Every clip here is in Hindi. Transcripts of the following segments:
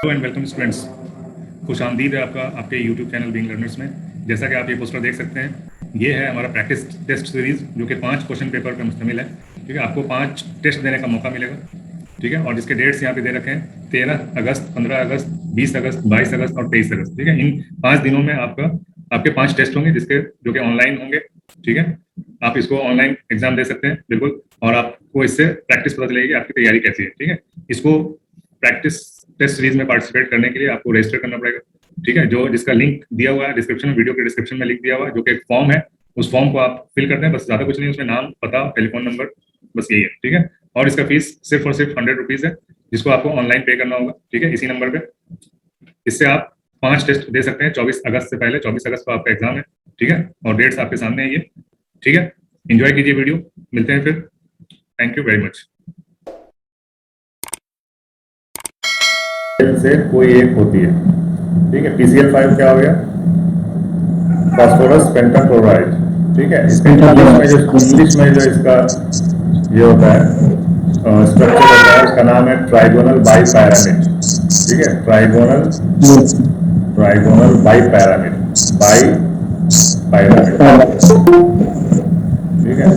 Hello and welcome students. खुश आमदीद है आपका आपके यूट्यूब चैनल बीइंग लर्नर्स में। जैसा कि आप ये पोस्टर देख सकते हैं, ये है हमारा प्रैक्टिस टेस्ट सीरीज जो कि 5 क्वेश्चन पेपर पर मुश्तमिल है। ठीक है, आपको 5 टेस्ट देने का मौका मिलेगा। ठीक है, और जिसके डेट्स यहाँ पे दे रखे हैं 13 अगस्त, 15 अगस्त, 20 अगस्त, 22 अगस्त और 23 अगस्त। ठीक है, इन 5 दिनों में आपके 5 टेस्ट होंगे जिसके जो कि ऑनलाइन होंगे। ठीक है, आप इसको ऑनलाइन एग्जाम दे सकते हैं बिल्कुल, और आपको इससे प्रैक्टिस पता चलेगी आपकी तैयारी कैसी है। ठीक है, इसको प्रैक्टिस टेस्ट सीरीज में पार्टिसिपेट करने के लिए आपको रजिस्टर करना पड़ेगा। ठीक है, जो जिसका लिंक दिया हुआ है डिस्क्रिप्शन में, वीडियो के डिस्क्रिप्शन में लिंक दिया हुआ है, जो कि एक फॉर्म है। उस फॉर्म को आप फिल करते हैं, बस ज्यादा कुछ नहीं, उसमें नाम, पता, टेलीफोन नंबर, बस यही है। ठीक है, और इसका फीस सिर्फ और सिर्फ 100 रुपीज है, जिसको आपको ऑनलाइन पे करना होगा। ठीक है, इसी नंबर पे। इससे आप 5 टेस्ट दे सकते हैं 24 अगस्त से पहले। 24 अगस्त को आपका एग्जाम है। ठीक है, और डेट्स आपके सामने है ये। ठीक है, एंजॉय कीजिए वीडियो, मिलते हैं फिर। Thank you very much. से कोई एक होती है। ठीक है, PCl5 क्या हो गया? Phosphorus pentachloride. ठीक है, इसका इंग्लिश में जो इसका ये होता है स्ट्रक्चर होता है, उसका नाम है ट्राइगोनल बाइपैरामिड। ठीक है, ट्राइगोनल बाइपैरामिड, ठीक है,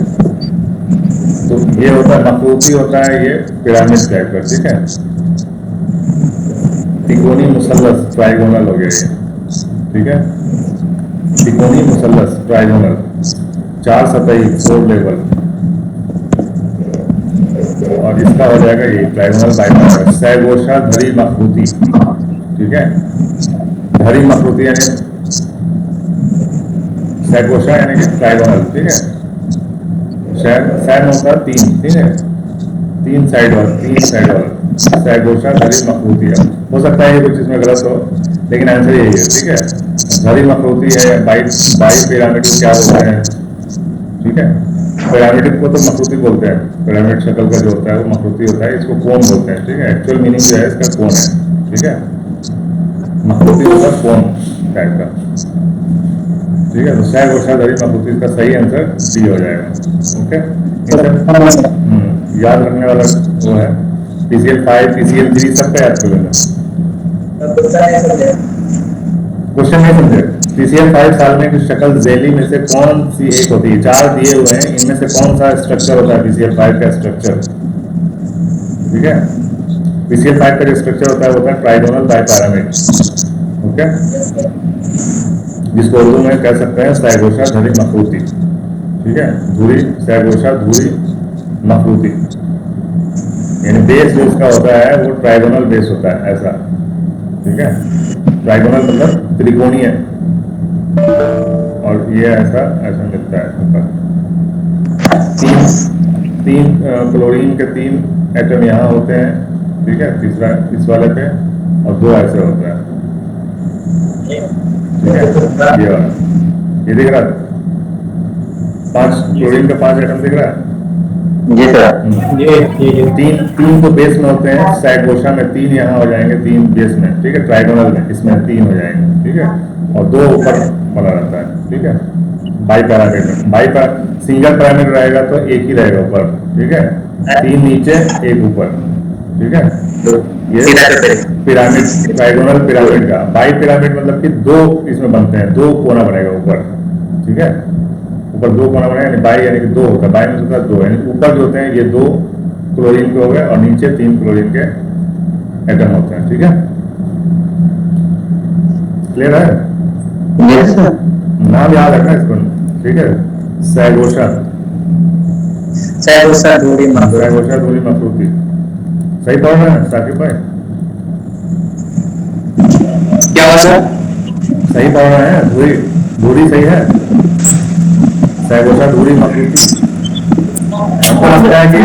तो ये होता है मखरूती होता है, ये पिरामिड टाइप का। ठीक है, त्रिकोणीय मुसल्लस ट्राइगोनल हो गया ये। ठीक है, त्रिकोणीय मुसल्लस ट्राइगोनल, 4 सतही 4 लेवल, और इसका हो जाएगा ये ट्राइगोनल बाइपैरामिड। सैगोशा धरी मखरूती। ठीक है, धरी मखरूती यानी सैगोशा यानी कि ट्राइगोनल। ठीक है, सैन होता है 3, ठीक है, 3 साइड वाला सैगोशा धरी मखरूती है। हो सकता है ये कुछ इसमें गलत हो, लेकिन आंसर यही है। ठीक है, धरी मखरूती है, बाई पिरामिड को क्या बोलते हैं? ठीक है, पिरामिड को तो मखरूती बोलते हैं, पिरामिड शक्ल का जो होता है वो मखरूती होता है, इसको कोन बोलते हैं। ठीक है, एक्चुअल मीनिंग जो है इसका कोन है। ठीक है, मखरूती होता है कोन टाइप का। ठीक है, तो सैगोशा धरी मखरूती, इसका सही आंसर सी हो जाएगा। ओके, याद रखने वाला वो है। PCl5, PCl3 सबका याद कर लेना। क्वेश्चन नहीं समझे? PCl5 सालने की शक्ल जेली में से कौन सी एक होती है? 4 दिए हुए हैं, इनमें से कौन सा स्ट्रक्चर होता है PCl5 का स्ट्रक्चर? ठीक है, PCl5 का जो स्ट्रक्चर होता है वो होता है ट्राइगोनल बाइपैरामिड। ओके, जिसको उर्दू में कह सकते हैं सैगोशा धरी मखरूती। ठीक है, धुरी, सैगोशा धुरी मखरूती, यानी बेस जो इसका होता है वो ट्राइगोनल बेस होता है, ऐसा। ठीक है, ट्राइगोनल मतलब त्रिकोणीय, और ये ऐसा मिलता है ऊपर। तीन क्लोरीन के 3 एटम यहाँ होते हैं। ठीक है, तीसरा इस वाले पे, और 2 ऐसे होता है। ठीक है, ये दिख रहा है, 5 क्लोरीन का 5 एटम दिख रहा है जी सर। ये तीन तो बेस में होते हैं, सैगोशा में 3 यहाँ हो जाएंगे, 3 बेस में। ठीक है, ट्राइगोनल में इसमें 3 हो जाएंगे। ठीक है, और 2 ऊपर बना रहता है। ठीक है, बाई पैरामिड में सिंगल पैरामिड रहेगा तो एक ही रहेगा ऊपर। ठीक है, 3 नीचे 1 ऊपर। ठीक है, ये पिरामिड, ट्राइगोनल पिरामिड का। बाई पिरामिड मतलब कि 2 इसमें बनते हैं, 2 कोना बनेगा ऊपर। ठीक है, ऊपर 2 कोना बनेगा, यानी बाई यानी कि 2 होता है, बाई में होता है 2, यानी ऊपर जो होते हैं ये 2 क्लोरीन के हो गए, और नीचे 3 क्लोरीन के एटम होते हैं। ठीक है, क्लियर है? नाम याद रखना इसको। ठीक है, सैगोशा धुरी मखरूती। सही पढ़ रहे हैं साकिब भाई? क्या हुआ सर? सही पढ़ रहे हैं? धुरी सही है, सैगोशा धुरी मखरूती। हमको लगता है कि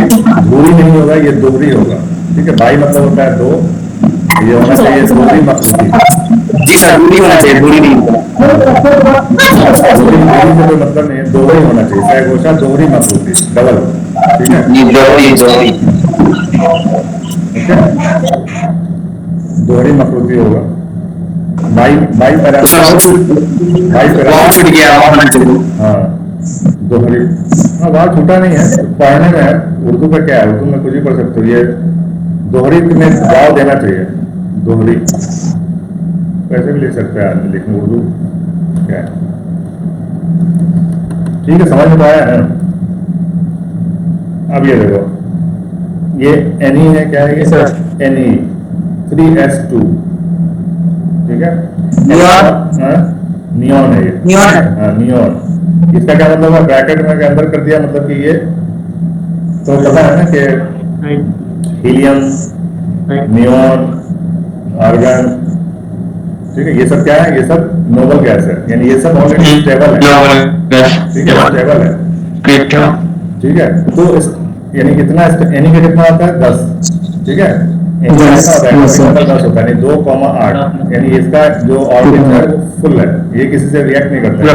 धुरी नहीं होगा, ये दोहरी होगा। ठीक है, बाई मतलब होता है 2, ये होना चाहिए धुरी मखरूती। जी सर, दूरी होना चाहिए, दूरी नहीं। धुरी से कोई मतलब नहीं है, दोहरी होना चाहिए, सैगोशा दोहरी मखरूती, डबल। ठीक है, दोहरी मखरूती होगा। बाई पैरामिड, हाँ दोहरी, हाँ वहाँ छूटा नहीं है, पढ़ने में है। उर्दू का क्या है, उर्दू में कुछ ही पढ़ सकते हो। ये दोहरी में वाव देना चाहिए, दोहरी, वैसे भी लिख सकते हैं आदमी, लेकिन उर्दू क्या है। ठीक है, समझ में तो आया है। अब ये देखो, ये Ni है, क्या है ये सर। Ne 3s2, ठीक है। नियॉन है ये, नियॉन है। हाँ नियॉन। इसका क्या मतलब है, ब्रैकेट में के अंदर कर दिया, मतलब कि ये तो पता है ना कि हीलियम, नियॉन, आर्गन, ठीक है, ये सब क्या है, ये सब नोबल गैस है, यानी ये सब ऑलरेडी स्टेबल है, ठीक है, स्टेबल है, ठीक है। तो यानी कितना Ni का कितना होता है 10, ठीक है। Ni का कितना होता है, नंबर 10 होता है, यानी 2,8, यानी इसका जो ऑर्बिट है वो फुल है, ये किसी से रिएक्ट नहीं करता है।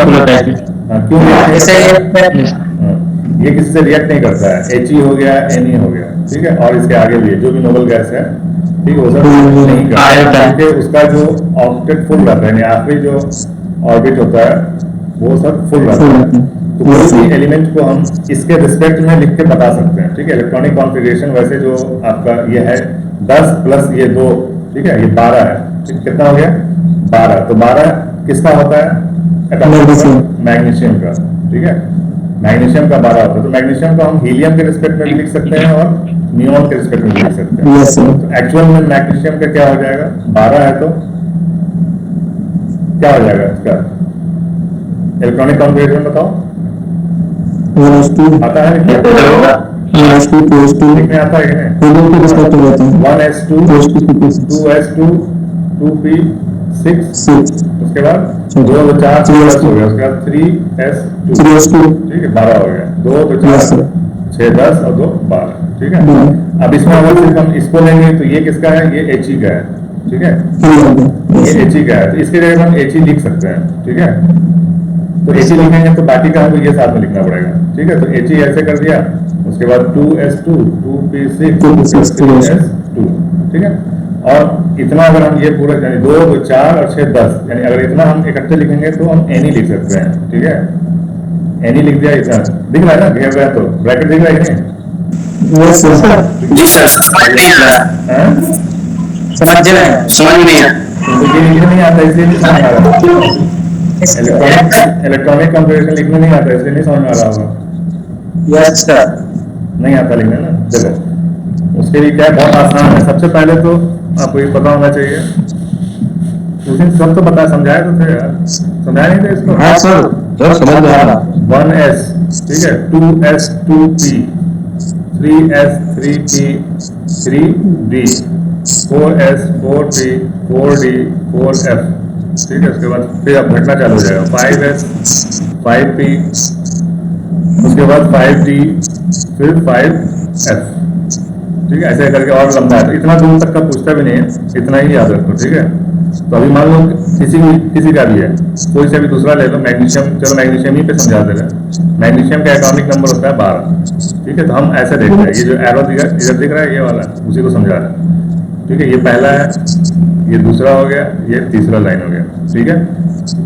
हाँ, क्यों react नहीं करता है? हाँ, ये किसी से रिएक्ट नहीं करता है, He हो गया, Ne हो गया, ठीक है, और इसके आगे भी जो भी नोबल गैस है, ठीक है, वो सब नहीं करता है, क्योंकि उसका जो ऑर्बिट फुल रहता है, यानी आखिरी जो ऑर्बिट होता है वो सब फुल रहता है। तो कोई भी एलिमेंट को हम इसके रिस्पेक्ट में लिख के बता सकते हैं, ठीक है। इलेक्ट्रॉनिक कॉन्फ़िगरेशन वैसे जो आपका ये है 10 प्लस ये 2, ठीक है, ये 12 है, ठीक, कितना हो गया 12। तो 12 किसका होता है, मैग्नीशियम का, ठीक है, मैग्नीशियम का 12 होता है। तो मैग्नीशियम को हम हीलियम के रिस्पेक्ट में भी लिख सकते हैं और नियॉन के रिस्पेक्ट में भी लिख सकते हैं। तो एक्चुअल में मैग्नीशियम का क्या हो जाएगा, 12 है तो क्या हो जाएगा इसका इलेक्ट्रॉनिक कॉन्फ़िगरेशन बताओ, आता है लिखने आता है कि नहीं, 1s2 2s2 2p6, उसके बाद 2 2 4 6 हो गया, उसके बाद 3s2, ठीक है, 12 हो गया, 2 2 4 6 10 और 2 12, ठीक है। अब इसमें अगर सिर्फ हम इसको लेंगे तो ये किसका है, ये He का है, ठीक है, ये He का है, तो इसके जगह हम He लिख सकते हैं, ठीक है। तो He लिखेंगे तो बाकी का हमको ये साथ में लिखना पड़ेगा, ठीक है। तो He ऐसे कर दिया, उसके बाद 2s2 2p6 3s2, ठीक है। और इतना अगर हम ये पूरा यानी 2 2 4 और 6 10, यानी अगर इतना हम इकट्ठे लिखेंगे तो हम Ni लिख सकते हैं, ठीक है। Ni लिख दिया, इतना दिख रहा है ना, घेर रहा है, तो ब्रैकेट दिख रहा है कि नहीं? जी सर, समझ नहीं आ रहा, हाँ? समझ नहीं आ तो ये लिखने नहीं आता, इसलिए नहीं समझ आ रहा। इलेक्ट्रॉनिक कॉन्फ़िगरेशन लिखने नहीं आता, इसलिए नहीं समझ में आ रहा होगा। Yes sir. नहीं आता लिखने ना, देखो उसके लिए क्या बहुत आसान है। सबसे पहले तो आपको ये पता होना चाहिए, उस दिन सब तो पता समझाया तो थे यार, समझाया नहीं थे इसको? हाँ सर, समझ में आ रहा। 1s, ठीक है, 2s 2p 3s 3p 3d 4s 4p 4d 4f, ठीक है। उसके बाद फिर अब घटना चालू हो जाएगा, 5s 5p, उसके बाद 5d, फिर 5f, ठीक है। ऐसे करके और लंबा है, तो इतना दूर तक का पूछता भी नहीं है, इतना ही याद रखो, ठीक है। तो अभी मान लो किसी का भी है, कोई से भी दूसरा ले लो, मैग्नीशियम, चलो मैग्नीशियम ही पे समझा दे रहे हैं। मैग्नीशियम का एटॉमिक नंबर होता है 12, ठीक है। तो हम ऐसे देखते हैं, ये जो एरो इधर दिख रहा है, ये वाला उसी को समझा रहे हैं, ठीक है। ये पहला है, ये दूसरा हो गया, ये तीसरा लाइन हो गया, ठीक है।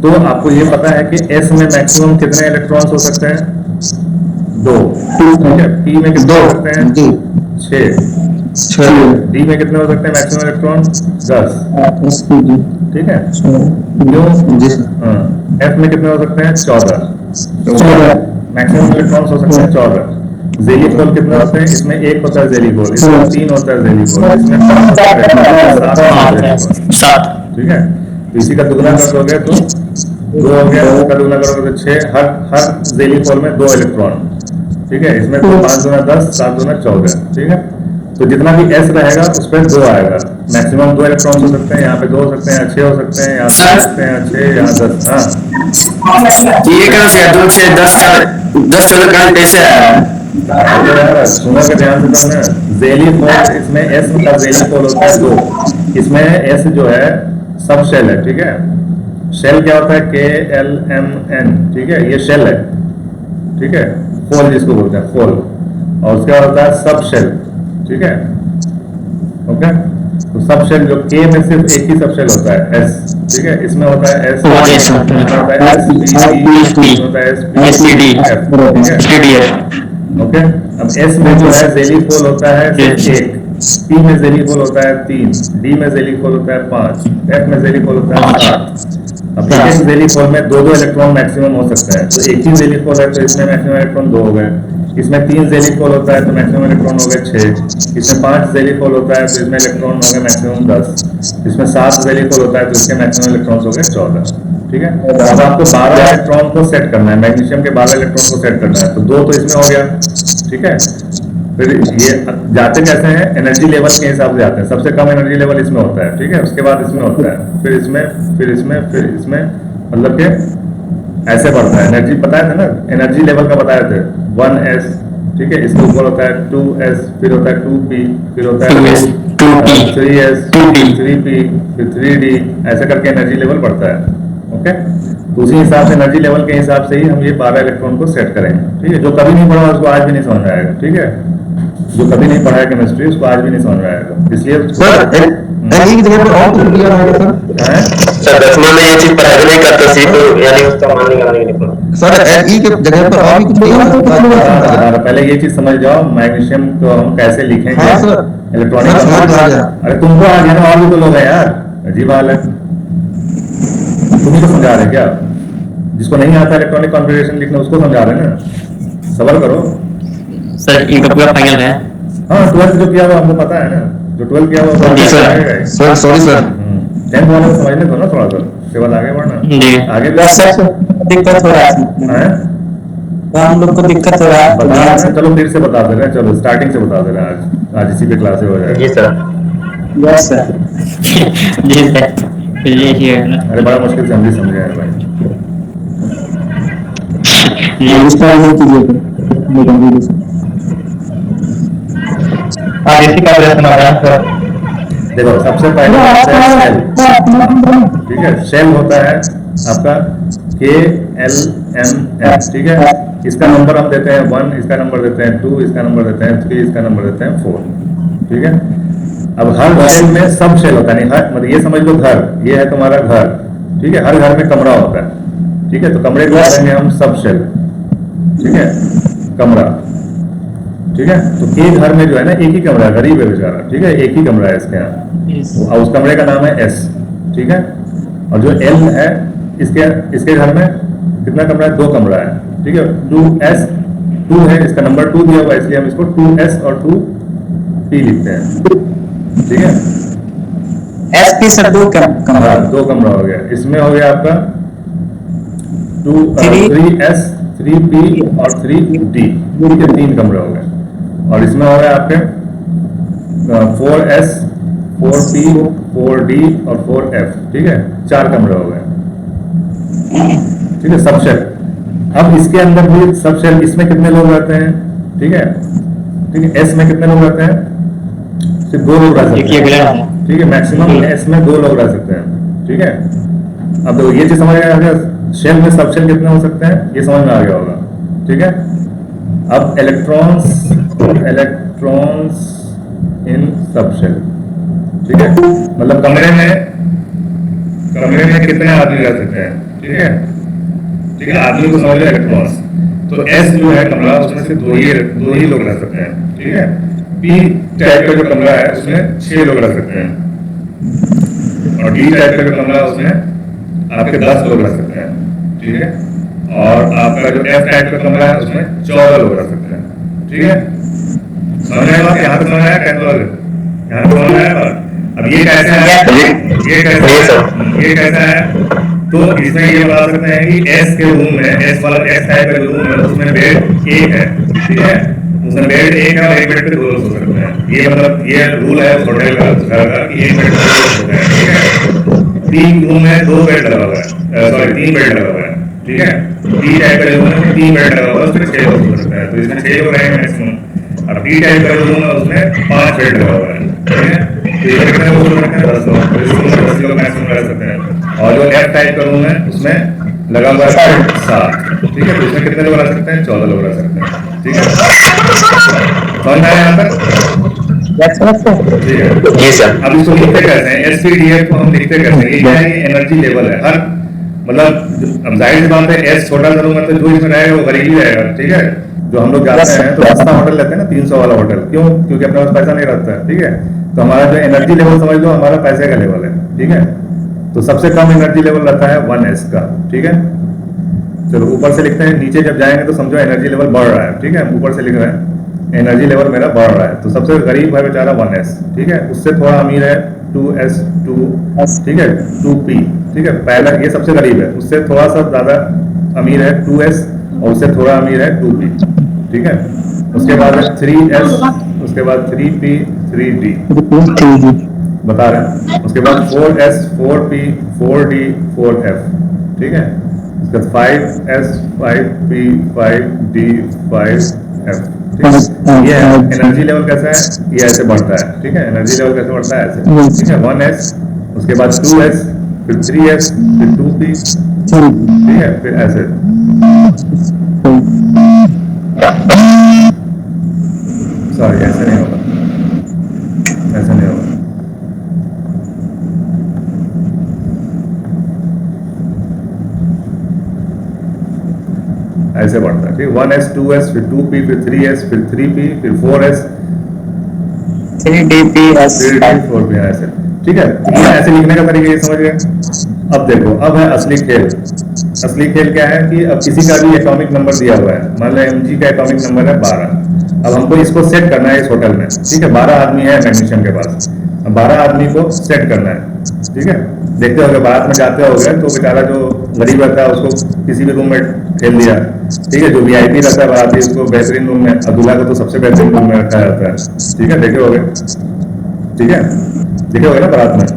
तो आपको ये पता है कि S में मैक्सिमम कितने इलेक्ट्रॉन्स हो सकते हैं, 2, ठीक है। P में कितने हो सकते हैं, 6, D में कितने हो सकते हैं मैक्सिमम इलेक्ट्रॉन, 10, ठीक है। क्यों, हाँ, F में कितने हो सकते हैं, 14, मैक्सिमम इलेक्ट्रॉन्स हो सकते हैं 14। जेलीफोल कितने होते हैं, इसमें 1 होता है जेलीफोल, इसमें 3 होता है जेलीफोल, इसमें 5 होता है, 7, ठीक है। तो इसी का दुगना कर दोगे तो 2 हो गया, इसका दुगना करोगे तो 6, हर जेलीफोल में 2 इलेक्ट्रॉन, ठीक है। इसमें 5 दूना 10, 7 दूना 14, ठीक है। तो जितना भी S रहेगा उस पर 2 आएगा, मैक्सिमम 2 इलेक्ट्रॉन हो सकते हैं, यहाँ पे 2 हो सकते हैं, 6 हो सकते हैं, यहाँ 5 हो सकते हैं, 6, यहाँ 10, हाँ। ये कहाँ से 2 6 10 14 कहाँ कैसे आया? सुनो के ध्यान से करना, जेलीफोल, इसमें S का जेलीफोल होता है 2, इसमें S जो है सब शेल है, ठीक है। शेल क्या होता है, KLMN, ठीक है, ये शेल है, ठीक है। फोल जिसको बोलते हैं, फोल, और उसका होता है सब शेल, ठीक है, ओके। तो सब शेल जो K में सिर्फ एक ही सब शेल होता है, S, ठीक है। इसमें होता है S, होता है S, होता है S, ठीक है, ओके। अब S में जो है जेलीफोल होता है सिर्फ एक, पी में जेलिफोल होता है 3, डी में जेलिफोल होता है 5, एफ में जेलिफोल होता है 7। अब एक एक जेलिफोल में दो दो इलेक्ट्रॉन मैक्सिमम हो सकते हैं, तो एक ही जेलिफोल है तो इसमें मैक्सिमम इलेक्ट्रॉन 2 हो गए। इसमें 3 जेलिफोल होता है तो मैक्सिमम इलेक्ट्रॉन हो गए 6। इसमें 5 जेलिफोल होता है तो इसमें इलेक्ट्रॉन हो गए मैक्सिमम 10। इसमें 7 जेलिफोल होता है तो इसके मैक्सिमम इलेक्ट्रॉन हो गए 14। ठीक है, अब आपको 12 इलेक्ट्रॉन को सेट करना है, मैग्नीशियम के 12 इलेक्ट्रॉन को सेट करना है, तो 2 तो इसमें हो गया। ठीक है, फिर ये जाते कैसे हैं, एनर्जी लेवल के हिसाब से जाते हैं। सबसे कम एनर्जी लेवल इसमें होता है, ठीक है, उसके बाद इसमें होता है, फिर इसमें, फिर इसमें, फिर इसमें, मतलब कि ऐसे बढ़ता है। एनर्जी बताए थे ना, एनर्जी लेवल का बताए थे 1s, ठीक है, इसके ऊपर होता है 2s, फिर होता है 2p, फिर होता है 3s, 3p, फिर 3d, ऐसे करके एनर्जी लेवल बढ़ता है। ओके, तो उसी हिसाब से एनर्जी लेवल के हिसाब से ही हम ये 12 इलेक्ट्रॉन को सेट करेंगे। ठीक है, जो कभी नहीं पढ़ा उसको आज भी नहीं समझ में आएगा। ठीक है, जो कभी नहीं पढ़ा है केमिस्ट्री उसको आज भी नहीं समझ में आएगा, इसलिए सर की जगह पर और कुछ दिया होगा सर 10वां में ये चीज पढ़ाई नहीं करते सी तो यानी उसका मान नहीं करने के लिए सर ई के जगह पर और भी कुछ दिया होगा। पहले ये चीज समझ जाओ, मैग्नीशियम को हम कैसे लिखेंगे इलेक्ट्रॉनिक। अरे तुमको आ गया ना, और भी तो लोग हैं यार, अजीब हाल है। तुम ही तो समझा रहे क्या, जिसको नहीं आता इलेक्ट्रॉनिक कॉन्फ़िगरेशन लिखना उसको समझा रहे ना, सबर करो सर। इनका पूरा फाइनल है। हाँ, 12th जो किया हुआ हमको पता है ना, जो 12th किया हुआ सर सॉरी सर 10th वाले को समझने दो ना थोड़ा सा, उसके बाद आगे बढ़ना। जी आगे सर दिक्कत हो रहा है, हम लोग को दिक्कत हो रहा है। बता रहे हैं, चलो फिर से बता दे रहे हैं, चलो स्टार्टिंग से बता दे रहे हैं, आज इसी पे क्लास हो जाएगा। जी सर। यस सर जी सर, यही है ना। अरे बड़ा मुश्किल से हम भी समझे हैं भाई। ये इसका नहीं कीजिए इसी का प्रश्न आ रहा है। देखो सबसे पहले शेल, ठीक है, शेल होता है आपका KLMF, ठीक है। इसका नंबर हम देते हैं 1, इसका नंबर देते हैं 2, इसका नंबर देते हैं 3, इसका नंबर देते हैं 4, ठीक है। अब हर शेल में सब शेल होता है, नहीं हर, मतलब ये समझ लो घर, ये है तुम्हारा घर, ठीक है, हर घर में कमरा होता है, ठीक है, तो कमरे को कहेंगे हम सब शेल, ठीक है, कमरा, ठीक है। तो एक घर में जो है ना एक ही कमरा है, गरीब है बेचारा, ठीक है, एक ही कमरा है इसके यहाँ, और उस कमरे का नाम है S, ठीक है। और जो L है इसके घर में कितना कमरा है, 2 कमरा है, ठीक है, 2S, 2 है, इसका नंबर 2 दिया हुआ है, इसलिए हम इसको 2S और 2P लिखते हैं, ठीक है। SP सर 2 कमरा, 2 कमरा हो गया, इसमें हो गया आपका 3S, 3P और 3D, ठीक है, 3 कमरे हो गए। और इसमें हो गया आपके 4S, 4P, 4D और 4F, ठीक है, 4 कमरे हो गए, ठीक है, सब शेल। अब इसके अंदर भी सब शेल, इसमें कितने लोग रहते हैं, ठीक है, ठीक है, S में कितने लोग रहते हैं, सिर्फ 2 लोग रह सकते हैं, ठीक है, मैक्सिमम S में 2 लोग रह सकते हैं, ठीक है। अब तो ये चीज समझ में आ गया, शेल में सब शेल कितने हो सकते हैं, ये समझ में आ गया होगा, ठीक है। अब इलेक्ट्रॉन्स इन सब शेल, ठीक है, मतलब कमरे में कितने आदमी रह सकते हैं, ठीक है, ठीक है, आदमी को समझ लो इलेक्ट्रॉन्स, तो S जो है कमरा उसमें से 2 ही लोग रह सकते हैं, ठीक है। P टाइप का जो कमरा है उसमें 6 लोग रह सकते हैं, और D टाइप का जो कमरा है उसमें आपके 10 लोग रह सकते हैं, ठीक है। और आपका जो F टाइप का कमरा है उसमें 14 लोग रह सकते हैं, ठीक है। समझ में आया, यहाँ तक समझ आया, यहाँ तक समझ आया। अब ये कैसे है, ये कैसा है, तो इसमें ये बता सकते हैं कि S के रूम में, S वाला S टाइप का रूम है उसमें बेड 1 है, ठीक है, उसमें बेड 1 है और 1 बेड पे 2 लोग सो सकते हैं। ये मतलब ये रूल है होटल का कि 1 बेड पे 2 लोग सोते हैं, ठीक है। 3 रूम में 2 बेड लगा हुआ है, सॉरी 3 बेड लगा हुआ है, ठीक है। D टाइप का रूम है 3 बेड लगा हुआ है, उसमें 6 लोग सो सकते हैं, तो इसमें 6 लोग रहेंगे मैक्सिमम। अब D टाइप का रूम है उसमें 5 बेड लगा हुआ है, ठीक है, तो ये कितने लोग सो सकते हैं, 10 लोग, तो इस रूम में 10 लोग मैक्सिमम रह सकते हैं। और जो F टाइप का रूम है उसमें लगा हुआ है 7, ठीक है, तो इसमें कितने लोग रह सकते हैं, 14 लोग रह सकते हैं, ठीक है। समझ में आया यहाँ तक, ठीक है। जी सर। अब इसको लिखते कैसे हैं, SPDF को हम लिखते कैसे हैं, ये क्या है, ये एनर्जी लेवल है, हर मतलब अब जाहिर सी बात है एस छोटा करूंगा तो जो इसमें रहेगा वो गरीब ही रहेगा, ठीक है। जो हम लोग जाते हैं तो सस्ता होटल लेते हैं ना, 300 वाला होटल, क्यों? क्योंकि अपने पास पैसा नहीं रहता है, ठीक है। तो हमारा जो एनर्जी लेवल समझ लो हमारा पैसे का लेवल है, ठीक है। तो सबसे कम एनर्जी लेवल रहता है 1s का, ठीक है। चलो ऊपर से लिखते हैं, नीचे जब जाएंगे तो समझो एनर्जी लेवल बढ़ रहा है, ठीक है। ऊपर से लिख रहे हैं एनर्जी लेवल मेरा बढ़ रहा है, तो सबसे गरीब है बेचारा 1s, ठीक है। उससे थोड़ा अमीर है 2s2, ठीक है, 2p, ठीक है। पहला ये सबसे गरीब है, उससे थोड़ा सा ज्यादा अमीर है 2s, और उससे थोड़ा अमीर है 2p, ठीक है। उसके बाद है 3s, उसके बाद 3p, 3d बता रहे हैं। उसके बाद 4s, 4p, 4d, 4f, ठीक है। उसके बाद 5s, 5p, 5d, 5f, ठीक है। ये एनर्जी लेवल कैसा है, ये ऐसे बढ़ता है, ठीक है। एनर्जी लेवल कैसे बढ़ता है, ऐसे, ठीक है। 1s, उसके बाद 2s, फिर 3s, फिर 2p, ठीक है, फिर ऐसे। सॉरी ऐसे नहीं होगा, ऐसे नहीं होगा। ऐसे बढ़ता है, ठीक है। 1s, 2s, फिर 2p, फिर 3s, फिर 3p, फिर 4s, 3dp, 4p, ऐसे, ठीक है। ये ऐसे लिखने का तरीका ये समझ गए। अब देखो, अब है असली खेल। असली खेल क्या है कि अब किसी का भी एटॉमिक नंबर दिया हुआ है, मान लो mg का एटॉमिक नंबर है 12। अब हमको इसको सेट करना है इस होटल में, ठीक है। 12 आदमी है मैग्नीशियम के पास, अब 12 आदमी को सेट करना है, ठीक है। देखते हो बारात में जाते हो गए तो बेचारा जो गरीब रहता है उसको किसी भी रूम में खेल दिया, ठीक है। जो वीआईपी रहता है बाराती उसको बेहतरीन रूम में, और दूल्हा को तो सबसे बेहतरीन रूम में रखा जाता है, ठीक है। देखे होगे, ठीक है, देखे होगे ना बारात में।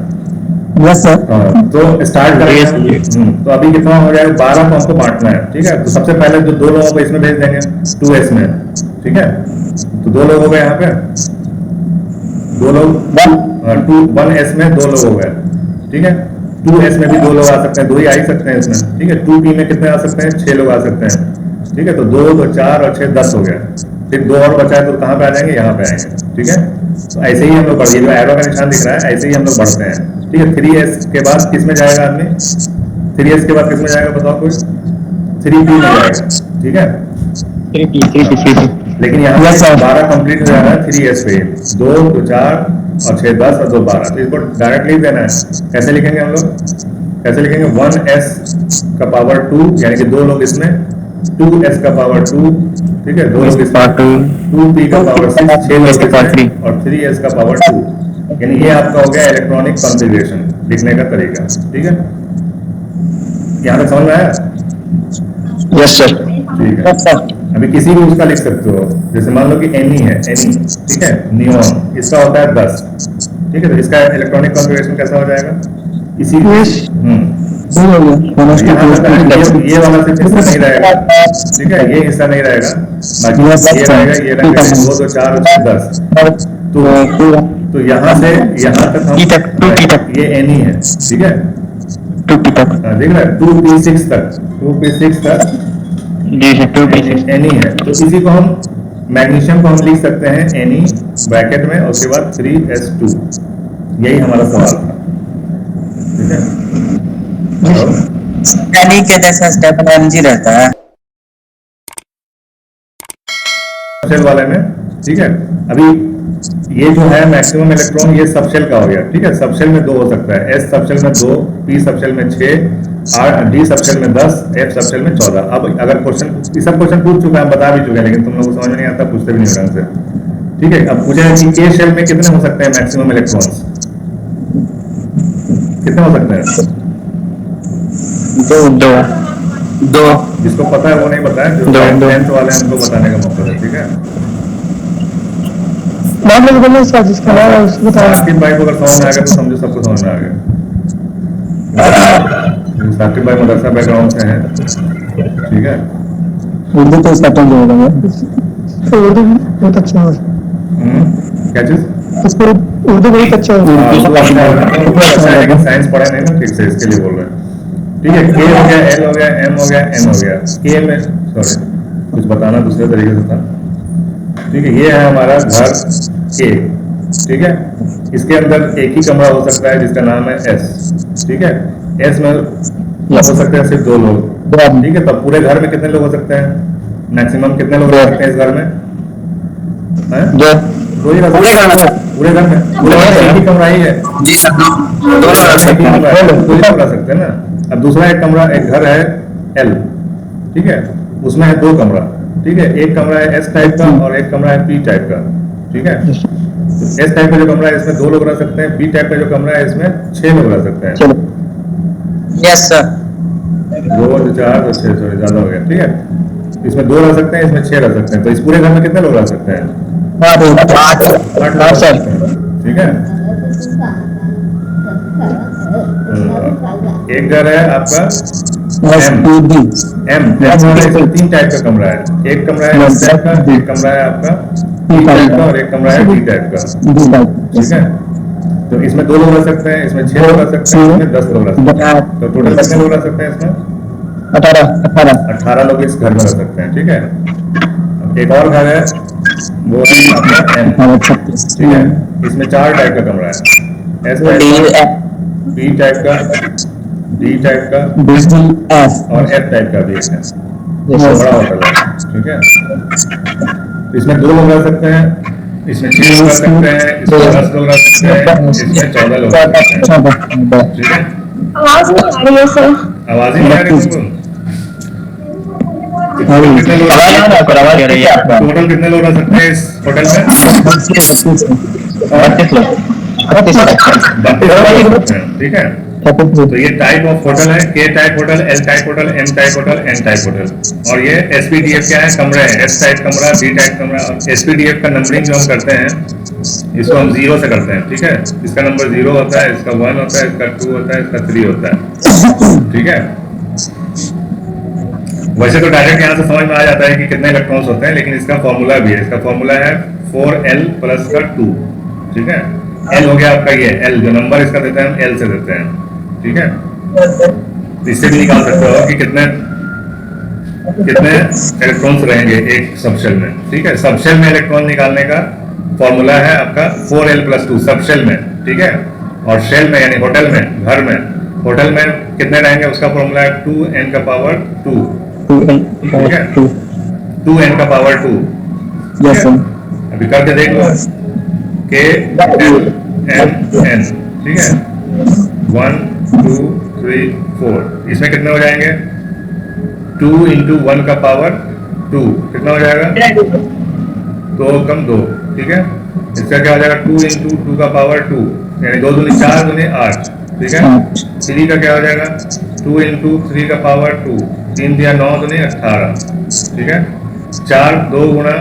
Yes sir. हाँ, तो स्टार्ट करेंगे। तो अभी कितना हो जाएगा, 12 को हमको बांटना है, ठीक है। तो सबसे पहले जो 2 लोगों को इसमें भेज देंगे 2s में, ठीक है। तो 2 लोग हो गए यहाँ पे, 2 लोग 1s में 2 लोग हो गए, ठीक है। 2s में भी 2 लोग आ सकते हैं, 2 ही आ ही सकते हैं इसमें, ठीक है। 2p में कितने आ सकते हैं, 6 लोग आ सकते हैं, ठीक है। तो 2 तो 4 और 6 10 हो गया, फिर 2 और बचा है तो कहाँ पे आ जाएंगे, यहाँ पे आएंगे, ठीक है। तो ऐसे ही हम लोग बढ़िए, जो एरो का निशान दिख रहा है ऐसे ही हम लोग बढ़ते हैं, ठीक है। 3s के बाद किस में जाएगा आदमी, 3s के बाद किस में जाएगा बताओ कोई, 3p में जाएगा, ठीक है। लेकिन यहाँ पे 12 कंप्लीट हो जा रहा है 3s पे, 2 तो 4 और 6 10 और 2 12, तो इसको डायरेक्ट लिख देना है। कैसे लिखेंगे हम लोग, कैसे लिखेंगे, 1s का पावर 2, यानी कि 2 लोग इसमें, 2s का पावर 2, ठीक है, 2 लोग इसमें, 2p का पावर 6, 6 लोग इसमें, और 3s का पावर 2, यानी ये आपका हो गया इलेक्ट्रॉनिक कॉन्फ़िगरेशन लिखने का तरीका, ठीक है। यहाँ तक समझ में आया? Yes sir. ठीक है। अभी किसी भी उसका लिख सकते हो, जैसे मान लो कि Ni है, Ni, ठीक है, नियॉन, इसका होता है 10, ठीक है। तो इसका इलेक्ट्रॉनिक कॉन्फ़िगरेशन कैसा हो जाएगा, इसी ये वाला सिर्फ हिस्सा नहीं रहेगा, ठीक है, ये हिस्सा नहीं रहेगा, बाकी ये रहेगा, ये रहेगा, 2 2 4 और 6 10। तो यहाँ से यहाँ तक हम, ये Ni है, ठीक है, देख रहा है, 2p6 तक, 2p6 तक Ni है। तो इसी को हम मैग्नीशियम को हम लिख सकते हैं Ni ब्रैकेट में, और उसके बाद 3s2, यही हमारा सवाल था, ठीक है। Ni के जैसा स्टेप mg रहता है सेल वाले में, ठीक है। अभी ये जो है मैक्सिमम इलेक्ट्रॉन, ये सब शेल का हो गया, ठीक है। सब शेल में 2 हो सकता है, s सब शेल में 2, p सब शेल में 6, d सब शेल में 10, f सब शेल में 14। अब अगर क्वेश्चन, ये सब क्वेश्चन पूछ चुके हैं, हम बता भी चुके हैं, लेकिन तुम लोग को समझ नहीं आता, पूछते भी नहीं ढंग से, ठीक है। अब पूछा है कि k शेल में कितने हो सकते हैं मैक्सिमम इलेक्ट्रॉन्स, कितने हो सकते हैं, 2। जिसको पता है वो नहीं बताया, जो 10th वाले हैं उनको बताने का मौका है, ठीक है। साकिब भाई को अगर समझ में आ गया तो समझो सबको समझ में आ गया। साकिब भाई मदरसा बैकग्राउंड से हैं, ठीक है। उर्दू तो स्टार्टिंग में होगा, उर्दू बहुत अच्छा है, क्या चीज, उसको उर्दू बहुत अच्छा है, लेकिन साइंस पढ़ा नहीं ना ठीक से, इसके लिए बोल रहे हैं, ठीक है। K हो गया, L हो गया, M हो गया, N हो गया। K में सॉरी कुछ बताना दूसरे तरीके से था, ठीक है। ये है हमारा घर K, ठीक है। इसके अंदर एक ही कमरा हो सकता है जिसका नाम है S, ठीक है। S में हो सकते हैं सिर्फ 2 लोग, ठीक है। तब पूरे घर में कितने लोग हो सकते हैं, मैक्सिमम कितने लोग रह सकते हैं इस घर में? पूरे घर में एक ही कमरा ही है जी सर, दो दो लोग रह सकते हैं ना। अब दूसरा एक कमरा, एक घर है L, ठीक है, उसमें है 2 कमरा, ठीक है। एक कमरा है S टाइप का और एक कमरा है P टाइप का, ठीक है। तो S टाइप का जो कमरा है इसमें 2 लोग रह सकते हैं, B टाइप का जो कमरा है इसमें 6 लोग रह सकते हैं। यस सर, 2 और 4 और 6, सॉरी ज्यादा हो गया, ठीक है। इसमें 2 रह सकते हैं, इसमें 6 रह सकते हैं, तो इस पूरे घर में कितने लोग रह सकते हैं? 8 लोग रह सकते हैं, ठीक है। एक घर है आपका M इसमें 3 टाइप का कमरा है, एक कमरा है S टाइप का, एक कमरा है आपका P टाइप का और एक कमरा है D टाइप का, ठीक है। तो इसमें 2 लोग रह सकते हैं, इसमें 6 लोग रह सकते हैं, इसमें 10 लोग रह सकते हैं, तो टोटल कितने लोग रह सकते हैं इसमें? 18 लोग इस घर में रह सकते हैं, ठीक है। एक और घर है, वो है आपका M, ठीक है। इसमें 4 टाइप का कमरा है, S टाइप का, B टाइप का, D टाइप का और F टाइप का भी है, बड़ा होटल है, ठीक है। इसमें 2 लोग रह सकते हैं, इसमें 6 लोग रह सकते हैं, इसमें 10 लोग रह सकते हैं, इसमें 14 लोग रह सकते हैं, ठीक है। आवाज नहीं आ रही है सर। आवाज ही नहीं आ रही तुमको? कितने लोग टोटल कितने लोग रह सकते हैं इस होटल में? 32 लोग, ठीक है। तो ये टाइप ऑफ होटल है, K type hotel, L type hotel, M type hotel, N type hotel. और ये SPDF क्या है, कमरे हैं, S टाइप कमरा, D टाइप कमरा। और SPDF का नंबरिंग जो हम करते हैं इसको हम 0 से करते हैं, ठीक है। इसका नंबर 0 होता है, इसका 1 होता है, इसका 2 होता है, इसका 3 होता है, ठीक है। वैसे तो डायरेक्ट यहाँ से समझ में आ जाता है कि कितने इलेक्ट्रॉन्स होते हैं, लेकिन इसका फॉर्मूला भी है। इसका फॉर्मूला है 4L प्लस का 2, ठीक है। L हो गया आपका ये L, जो नंबर इसका देते हैं हम L से देते हैं, ठीक है। तो इससे भी निकाल सकते हो कि कितने इलेक्ट्रॉन्स रहेंगे एक सबशेल में, ठीक है। सबशेल में इलेक्ट्रॉन निकालने का फॉर्मूला है आपका 4L प्लस 2 सबशेल में, ठीक है। और शेल में यानी होटल में, घर में, होटल में कितने रहेंगे उसका फॉर्मूला है 2n का पावर 2, ठीक है। 2n का पावर 2, अभी करके देख लो, K L M N, ठीक है। 1 2 3 4, इसमें कितने हो जाएंगे? 2 इंटू 1 का पावर 2 कितना हो जाएगा? 2 कम 2, ठीक है। इसका क्या हो जाएगा? 2 इंटू 2 का पावर 2 यानी 2 दूनी 4 दूनी 8, ठीक है। 3 का क्या हो जाएगा? 2 इंटू 3 का पावर 2, 3 दिया 9 दूनी 18, ठीक है। 4 2 गुना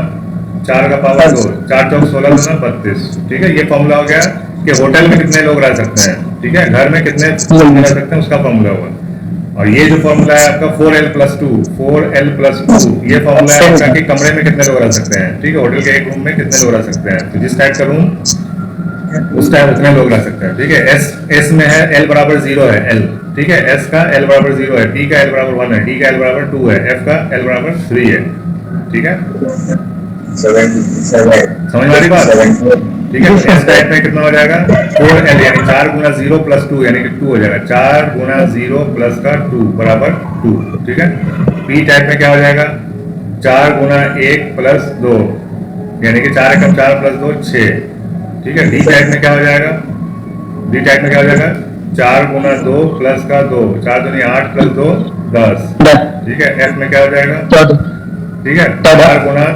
4 का पावर 2, 4 चौक 16 गुना 32, ठीक है। ये फॉर्मूला हो गया कि होटल में कितने लोग रह सकते हैं, ठीक है। घर में कितने लोग रह सकते हैं उसका फॉर्मूला हुआ। और ये जो फॉर्मूला है आपका 4L प्लस 2, 4L प्लस 2, ये फॉर्मूला है आपका कि कमरे में कितने लोग रह सकते हैं, ठीक है। होटल के एक रूम में कितने लोग रह सकते हैं, तो जिस टाइप का रूम उस टाइप उतने लोग रह सकते हैं, ठीक है। S में है L बराबर 0 है L, ठीक है। S का L बराबर 0 है, T का L बराबर 1 है, D का L बराबर 2 है, F का L बराबर 3 है, ठीक है। समझ में आ रही बात, ठीक है। S टाइप में कितना हो जाएगा? 4L यानी 4 गुना 0 प्लस 2 यानी कि 2 हो जाएगा। 4 गुना 0 प्लस का 2 बराबर 2, ठीक है। P टाइप में क्या हो जाएगा? 4 गुना 1 प्लस 2 यानी कि 4 एकम 4 प्लस 2 6, ठीक है। D टाइप में क्या हो जाएगा? D टाइप में क्या हो जाएगा? 4 गुना 2 प्लस का 2, 4 दूनी 8 प्लस 2 10, ठीक है। F में क्या हो जाएगा? ठीक है, 4 गुना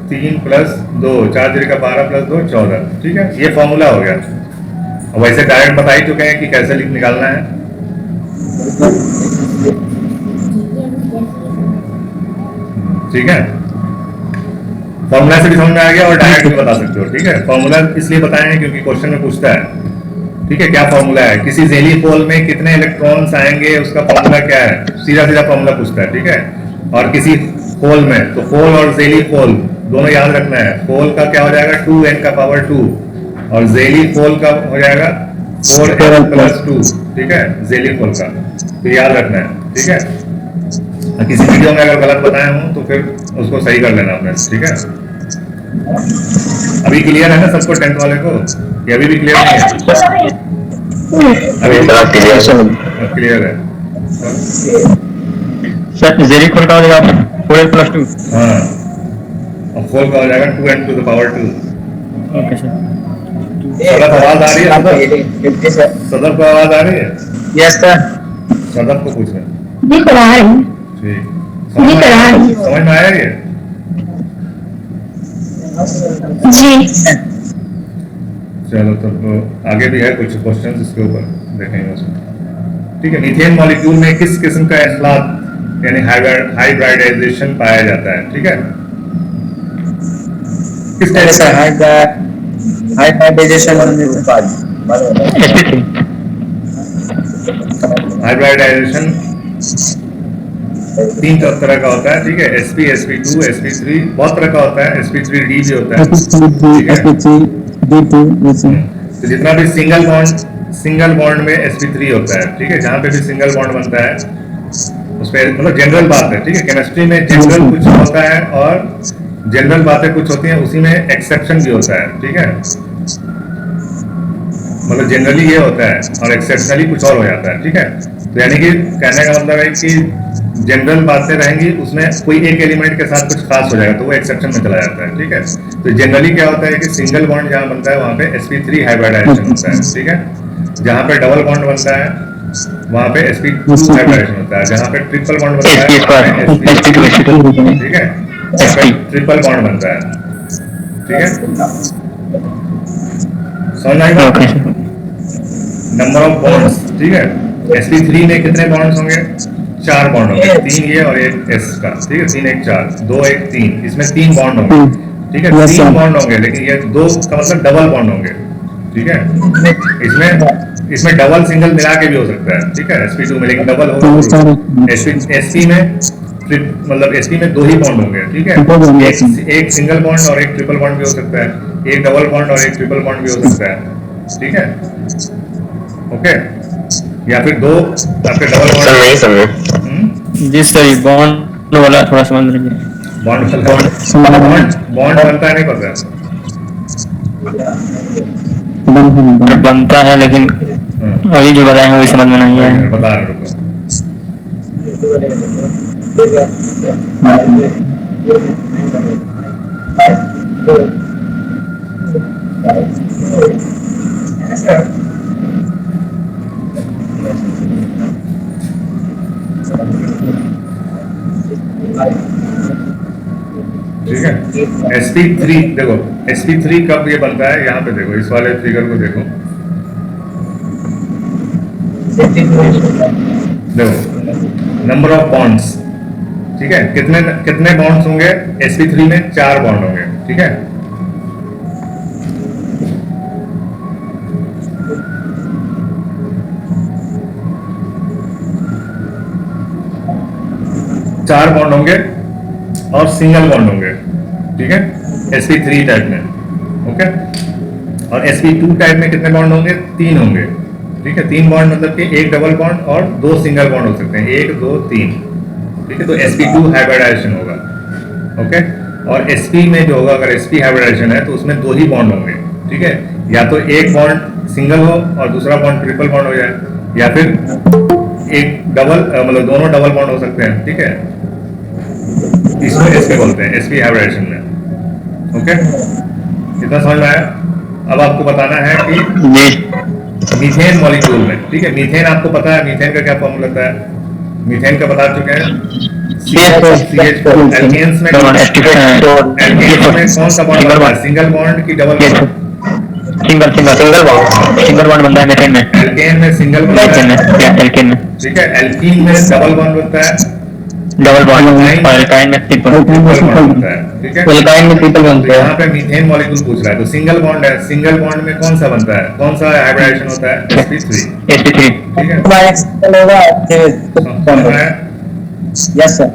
3 प्लस 2, 4 3 का 12 प्लस 2 14, ठीक है। ये फॉर्मूला हो गया। और वैसे डायरेक्ट बता ही चुके हैं कि कैसे निकालना है, ठीक है। फॉर्मूला से भी समझ में आ गया और डायरेक्ट भी बता सकते हो, ठीक है। फॉर्मूला इसलिए बताएं क्योंकि क्वेश्चन में पूछता है, ठीक है। क्या फॉर्मूला है? किसी जेली पोल में कितने इलेक्ट्रॉन्स आएंगे उसका फॉर्मूला क्या है, सीधा सीधा फॉर्मूला पूछता है, ठीक है। और किसी पोल में, तो पोल और जेली पोल दोनों याद रखना है। पोल का क्या हो जाएगा? 2n का पावर 2 और जेली पोल का हो जाएगा 4n प्लस 2, ठीक है। जेली पोल का तो याद रखना है, ठीक है। किसी वीडियो में अगर गलत बताया हूं तो फिर उसको सही कर लेना अपने, ठीक है। अभी क्लियर है ना सबको, 10th वाले को? ये अभी भी क्लियर नहीं है? अभी क्लियर है, सर जेरिक पर का हो जाएगा 4n+2। हाँ, और 4 का हो जाएगा 2n⁻²। Okay sir. सदफ आवाज आ रही है? सदफ को आवाज आ रही है? Yes sir. सदफ को पूछ रहे हैं। दिख रहा है। ठीक, दिख रहा है। समझ में आया ये? जी। चलो तब आगे भी है कुछ क्वेश्चंस इसके ऊपर देखेंगे उसमें। ठीक है, मीथेन मॉलिक्यूल में किस किस्म का इखलात यानी हाइब्रिडाइजेशन पाया जाता है? ठीक है, किस टाइप का? हाइब्रिडाइजेशन हाइब्रिडाइजेशन 3 तरह का होता है। ठीक है, sp, sp2, sp3, बहुत तरह का होता है। sp3d भी होता है। ठीक है, तो जितना भी सिंगल बॉन्ड में sp3 होता है। ठीक है, जहां पे भी सिंगल बॉन्ड बनता है उस पर मतलब जनरल बात है। ठीक है, केमिस्ट्री में जनरल कुछ होता है और जनरल बातें कुछ होती हैं, उसी में एक्सेप्शन भी होता है। ठीक है, मतलब जनरली ये होता है और एक्सेप्शनली कुछ और हो जाता है। ठीक है, तो यानी कि कहने का मतलब है कि जनरल बातें रहेंगी, उसमें कोई एक एलिमेंट के साथ कुछ खास हो जाएगा तो वो एक्सेप्शन में चला जाता है। ठीक है, तो जनरली क्या होता है कि सिंगल बॉन्ड जहां बनता है वहां पे sp3 हाइब्रिडाइजेशन होता है। ठीक है, जहां पे डबल बॉन्ड बनता है वहां पे sp2 हाइब्रिडाइजेशन होता है। जहां पे ट्रिपल बॉन्ड बनता है sp2। ठीक है, ट्रिपल बॉन्ड बनता है। ठीक है, समझ आई बात? Number of bonds. ठीक है, sp3 में कितने बॉन्ड्स होंगे? 4 बॉन्ड होंगे, 3 ये और एक s का। ठीक है, 3 1 4, 2 1 3, इसमें 3 बॉन्ड होंगे। ठीक है, 3 बॉन्ड होंगे, लेकिन ये 2 का मतलब डबल बॉन्ड होंगे। ठीक है, इसमें डबल सिंगल मिला के भी हो सकता है। ठीक है, sp2 में, लेकिन डबल होगा। sp में मतलब sp में 2 ही बॉन्ड होंगे। ठीक है, एक सिंगल बॉन्ड और एक ट्रिपल बॉन्ड भी हो सकता है, एक डबल बॉन्ड और एक ट्रिपल बॉन्ड भी हो सकता है। ठीक है, ओके, या फिर 2 आपके डबल बॉन्ड। नहीं समझे जी सर। बॉन्ड वाला थोड़ा समझ लीजिए। बॉन्ड बनता है, नहीं पता? बनता है लेकिन अभी जो बताएंगे वही समझ में नहीं है। बता रहे रुको। ठीक है, sp3 देखो, sp3 कब ये बनता है? यहाँ पे देखो, इस वाले फिगर को देखो। देखो नंबर ऑफ बॉन्ड्स। ठीक है, कितने बॉन्ड्स होंगे sp3 में? 4 बॉन्ड होंगे। ठीक है, चार बॉन्ड होंगे और सिंगल बॉन्ड होंगे। ठीक है, sp3 टाइप में। ओके, और sp2 टाइप में कितने बॉन्ड होंगे? 3 होंगे। ठीक है, 3 बॉन्ड मतलब कि एक डबल बॉन्ड और 2 सिंगल बॉन्ड हो सकते हैं, 1 2 3। ठीक है, तो sp2 हाइब्रिडाइजेशन होगा। ओके, और sp में जो होगा, अगर sp हाइब्रिडाइजेशन है तो उसमें 2 ही बॉन्ड होंगे। ठीक है, या तो एक बॉन्ड सिंगल हो और दूसरा बॉन्ड ट्रिपल बॉन्ड हो जाए, या फिर एक डबल मतलब दोनों डबल बॉन्ड हो सकते हैं। ठीक है, इसमें sp बोलते हैं, sp हाइब्रिडाइजेशन में। ओके, इतना समझ में आया? अब आपको बताना है कि मीथेन मॉलिक्यूल में। ठीक है, मीथेन आपको पता है, मीथेन का क्या फॉर्मूला होता है? मीथेन का बता चुके हैं, CH4। एल्केन्स में कौन सा बॉन्ड बनता है? सिंगल बॉन्ड की डबल बॉन्ड? सिंगल बॉन्ड बनता है मीथेन में। एल्केन में सिंगल बनता है। एल्केन में। ठीक है, एल्कीन में डबल बॉन्ड बनता है, डबल बॉन्ड, और एल्काइन में ट्रिपल बॉन्ड बनता है। ठीक है, एल्काइन में ट्रिपल बनता तो है। यहाँ पे मीथेन मॉलिक्यूल पूछ रहा है, तो सिंगल बॉन्ड है। सिंगल बॉन्ड में कौन सा बनता है? कौन सा हाइब्रिडाइजेशन होता है? sp3। ठीक है, यस सर।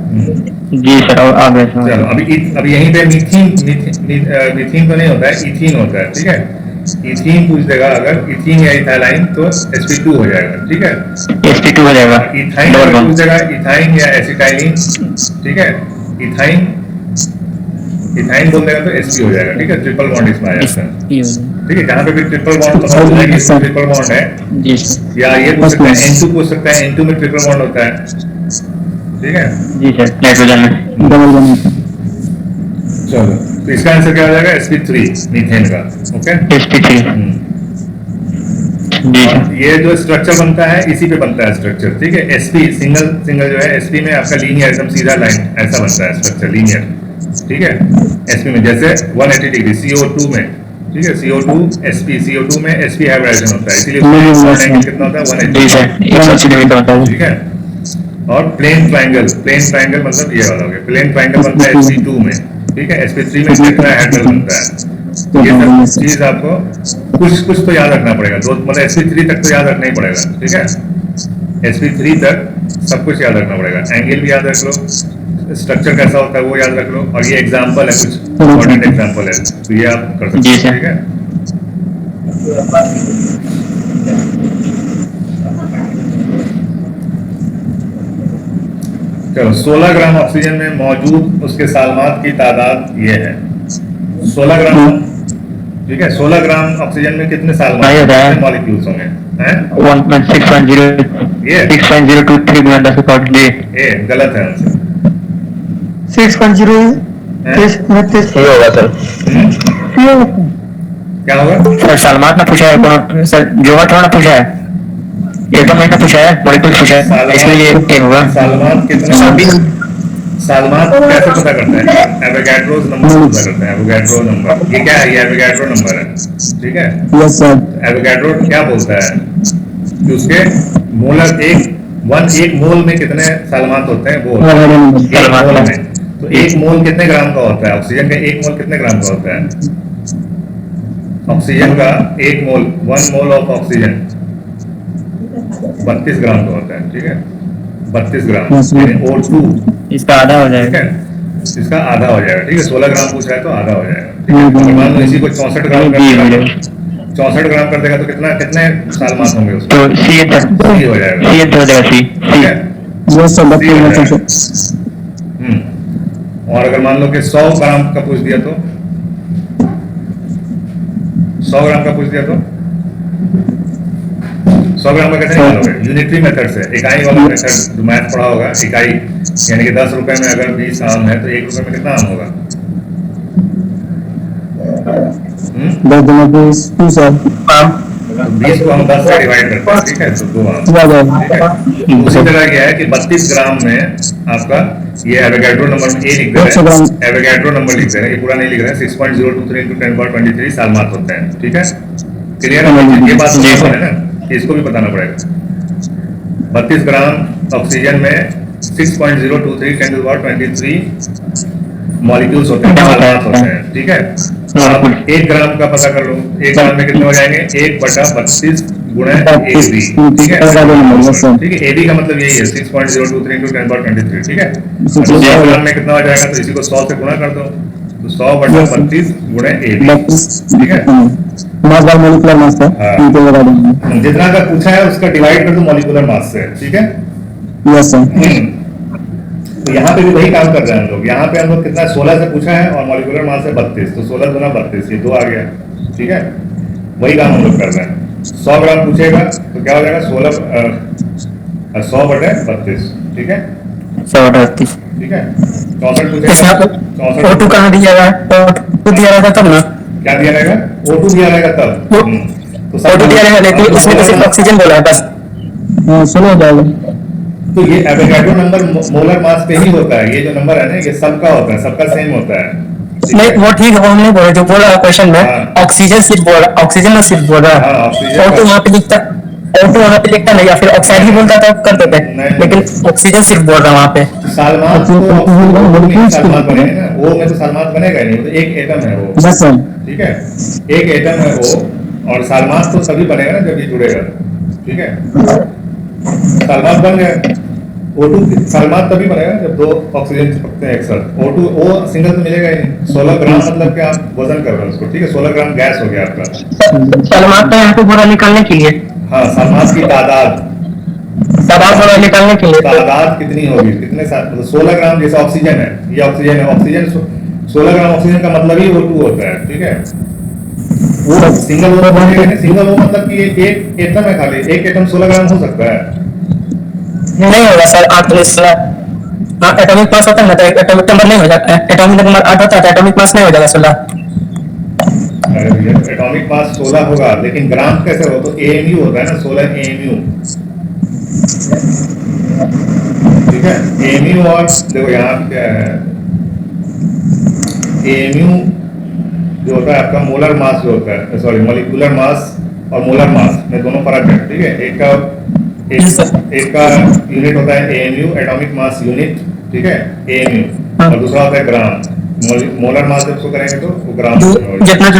जी सर, आगे चलो अभी यहीं पे मीथीन तो नहीं होता है, इथीन होता है। ठीक है, इथीन पूछ देगा, अगर इथीन या इथाइलाइन तो sp2 हो जाएगा। ठीक है, sp2 हो जाएगा। इथाइन पूछ देगा, इथाइन या एसिटाइलिन। ठीक है, इथाइन बोल देगा तो sp हो जाएगा। ठीक है, ट्रिपल बॉन्ड इसमें आ जाता है। ठीक है, जहाँ पे भी ट्रिपल बॉन्ड ट्रिपल बॉन्ड है, जी या ये पूछ सकते हैं N2 पूछ सकते हैं, N2 में ट्रिपल बॉन्ड होता है, ठीक है। जी सर, नाइट्रोजन में डबल बॉन्ड चलो, तो इसका आंसर क्या हो जाएगा? sp3 मीथेन का। Okay, sp3। जी और सर, ये जो स्ट्रक्चर बनता है इसी पे बनता है स्ट्रक्चर, ठीक है। sp सिंगल सिंगल जो है, sp में आपका लीनियर एकदम सीधा लाइन ऐसा बनता है स्ट्रक्चर, लीनियर, ठीक है। sp में जैसे 180 डिग्री CO2 में, ठीक है, CO2 sp CO2 में sp हाइब्रिडेशन होता है, इसीलिए एंगल कितना होता है? जी 180, सर, 180 डिग्री का होता है। ठीक है। और प्लेन ट्रायंगल मतलब ये वाला हो गया, प्लेन ट्रायंगल बनता है sp2 में, ठीक है। sp3 में टेट्राहेड्रल बनता है। ये सब चीज आपको कुछ तो याद रखना पड़ेगा, दो मतलब sp3 तक तो याद रखना ही पड़ेगा, ठीक है। sp3 तक सब कुछ याद रखना पड़ेगा, एंगल भी याद रख लो, स्ट्रक्चर कैसा होता है वो याद रख लो, और ये एग्जांपल है, कुछ इंपॉर्टेंट एग्जांपल है, तो ये आप कर सकते जी हो, सर। ठीक है। चलो, 16 ग्राम ऑक्सीजन में मौजूद उसके सालमात की तादाद ये है, 16 ग्राम, ठीक है। 16 ग्राम ऑक्सीजन में कितने सालमात, कितने मॉलिक्यूल्स होंगे? हैं? 6.023 गुना 10 पावर जी। ए गलत है आंसर। 6.0 सही होगा सर। क्या होगा? सर सलमान ने पूछा है, कौन सर जोगा थोड़ा ना पूछा है, एक महीना पूछा है, मॉलिक्यूल पूछा है, इसलिए ये एक होगा। सालमात कितना, सालमात कैसे पता करता है? एवोगाड्रो नंबर पता करता है, एवोगाड्रो नंबर। ये क्या है? ये एवोगाड्रो नंबर है, ठीक है। यस सर एवोगाड्रो क्या बोलता है कि उसके मोलर एक मोल में कितने सालमात होते हैं, वो एक मोल में। तो एक मोल कितने ग्राम का होता है? ऑक्सीजन का एक मोल कितने ग्राम का होता है? ऑक्सीजन का एक मोल, 1 मोल ऑफ ऑक्सीजन 32 ग्राम का होता है, ठीक है। 32 ग्राम यानी O2, इसका आधा हो ठीक जाएगा। है, इसका आधा हो जाएगा, ठीक है। 16 ग्राम पूछ रहा है तो आधा हो जाएगा, ठीक है। अगर मान लो इसी को 64 ग्राम कर देगा, 64 ग्राम कर देगा तो कितने सालमात होंगे उसमें? तो सी C हो जाएगा, हो जाएगा, सी ठीक है। यस सर C हो जाएगा। डॉक्टर और अगर मान लो कि 100 ग्राम का पूछ दिया तो 100 ग्राम का पूछ दिया तो 100 ग्राम का कैसे निकालोगे? यूनिटरी मेथड से, इकाई वाला मेथड जो मैथ पढ़ा होगा, इकाई यानी कि 10 रुपए में अगर 20 आम है तो 1 रुपए में कितना आम होगा? 2 सर 20 को हम 10 से डिवाइड करते हैं, ठीक है, तो 2 आम, ठीक है। उसी तरह क्या है कि 32 ग्राम में आपका ये एवोगाड्रो नंबर ए लिख दे रहे हैं, एवोगाड्रो नंबर लिख दे रहे हैं, ये पूरा नहीं लिख रहे हैं। 6.023 × 10⁻23 सालमात होते हैं, ठीक है। क्लियर है? ये बात समझ है ना, कि इसको भी बताना पड़ेगा। 32 ग्राम ऑक्सीजन में 6.023 × 10⁻23 मॉलिक्यूल्स होते हैं, सालमात होते हैं, ठीक है। आप 1 ग्राम का पता कर लो, 1 ग्राम में कितने हो जाएंगे? 1/32 गुणा AB, ठीक है, ठीक है। AB का मतलब यही है 6.023 × 10⁻23, ठीक है। 100 ग्राम में कितना हो जाएगा? तो इसी को 100 से गुणा कर दो, तो 100/32 गुणा AB, ठीक है। मॉलिकुलर मास है जितना का पूछा है उसका डिवाइड कर दो मॉलिक्यूलर मास से, ठीक है। यस सर तो यहाँ पे भी वही काम कर रहे हैं हम लोग। यहाँ पे हम लोग कितना 16 से पूछा है और मॉलिक्यूलर मास है 32, तो 16 गुना 32 ये 2 आ गया, ठीक है। वही काम हम लोग कर रहे हैं। 100 ग्राम पूछेगा तो क्या हो जाएगा? 100/32, ठीक है, 138। ठीक है। 64 पूछेगा, 64 O2 कहाँ दिया गया? O2 दिया रहेगा तब ना, क्या दिया रहेगा? O2 दिया रहेगा तब, तो O2 दिया रहेगा, लेकिन इसमें तो सिर्फ ऑक्सीजन बोला है बस। सुनो जाएगा तो ये एवोगाड्रो नंबर मोलर मास पे ही होता है। ये जो नंबर है ना, ये सबका होता है, सबका सेम होता है, ठीक नहीं है? वो ठीक है, वो हमने बोला जो बोला क्वेश्चन में, हाँ। ऑक्सीजन सिर्फ बोल रहा, ऑक्सीजन में सिर्फ बोल रहा हाँ, है। ऑक्सीजन O2 वहाँ पे लिखता, O2 वहाँ पे लिखता नहीं, या फिर ऑक्साइड ही बोलता तो कर देते, नहीं। लेकिन ऑक्सीजन सिर्फ बोल रहा वहाँ पे। सालमात तो सालमात बनेंगे ना, वो में तो सालमात बनेगा ही नहीं, तो एक एटम है वो, यस सर ठीक है। एक एटम है वो, और सालमात तो तभी बनेगा ना जब ये जुड़ेगा, ठीक है। सालमात बन गया, O2 सालमात तभी बनेगा जब 2 ऑक्सीजन चिपकते हैं एक साथ। O2 O सिंगल तो मिलेगा ही नहीं। 16 ग्राम मतलब कि आप वजन कर रहे हो उसको, ठीक है। 16 ग्राम गैस हो गया आपका। सलमान तो यहाँ पे बोला निकालने के लिए, हाँ, सालमात की तादाद बोला निकालने के लिए, तादाद कितनी होगी? कितने साथ? 16 ग्राम जैसे ऑक्सीजन है, ये ऑक्सीजन है, ऑक्सीजन 16 ग्राम ऑक्सीजन का मतलब ही O2 होता है, ठीक है। वो सिंगल वो सिंगल वो मतलब कि एक एटम है, खाली एक एटम 16 ग्राम हो सकता है। नहीं होगा सर, 8 तो इसका एटॉमिक मास होता है ना, तो एटॉमिक नंबर नहीं हो जाता है, एटॉमिक नंबर 8 होता है तो एटॉमिक मास नहीं हो जाएगा 16। अरे भैया एटॉमिक मास 16 होगा, लेकिन ग्राम कैसे हो, तो AMU होता है ना, 16 AMU। ठीक है, AMU और देखो यहाँ क्या है, AMU जो होता है आपका मोलर मास जो होता है, सॉरी मॉलिक्यूलर मास और मोलर मास में दोनों फर्क है। ठीक है, एक का यूनिट होता है AMU, एटॉमिक मास यूनिट। ठीक है, AMU, और दूसरा होता है ग्राम। मोलर मास जब उसको करेंगे तो वो ग्राम, जितना